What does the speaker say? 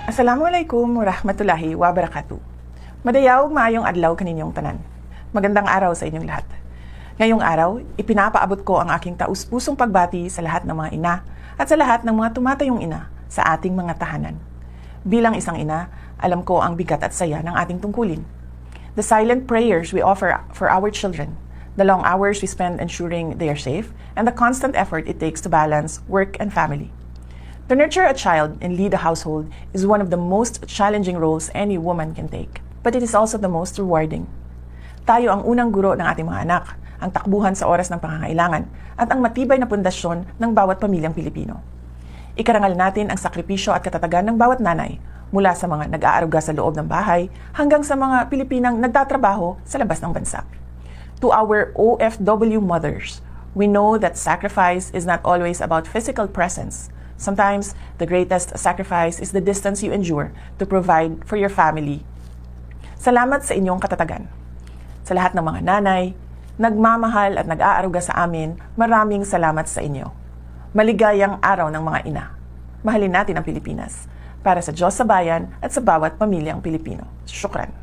Assalamualaikum warahmatullahi wabarakatuh. Madayaw maayong adlaw kaninyong tanan. Magandang araw sa inyong lahat. Ngayong araw, ipinapaabot ko ang aking taus-pusong pagbati sa lahat ng mga ina at sa lahat ng mga tumatayong ina sa ating mga tahanan. Bilang isang ina, alam ko ang bigat at saya ng ating tungkulin. The silent prayers we offer for our children, the long hours we spend ensuring they are safe, and the constant effort it takes to balance work and family. To nurture a child and lead a household is one of the most challenging roles any woman can take, but it is also the most rewarding. Tayo ang unang guro ng ating mga anak, ang takbuhan sa oras ng pangangailangan, at ang matibay na pundasyon ng bawat pamilyang Pilipino. Ikarangal natin ang sakripisyo at katatagan ng bawat nanay, mula sa mga nag-aaruga sa loob ng bahay hanggang sa mga Pilipinang nagtatrabaho sa labas ng bansa. To our OFW mothers, we know that sacrifice is not always about physical presence. Sometimes, the greatest sacrifice is the distance you endure to provide for your family. Salamat sa inyong katatagan. Sa lahat ng mga nanay, nagmamahal at nag-aaruga sa amin, maraming salamat sa inyo. Maligayang araw ng mga ina. Mahalin natin ang Pilipinas. Para sa Diyos sa bayan at sa bawat pamilyang Pilipino. Syukran.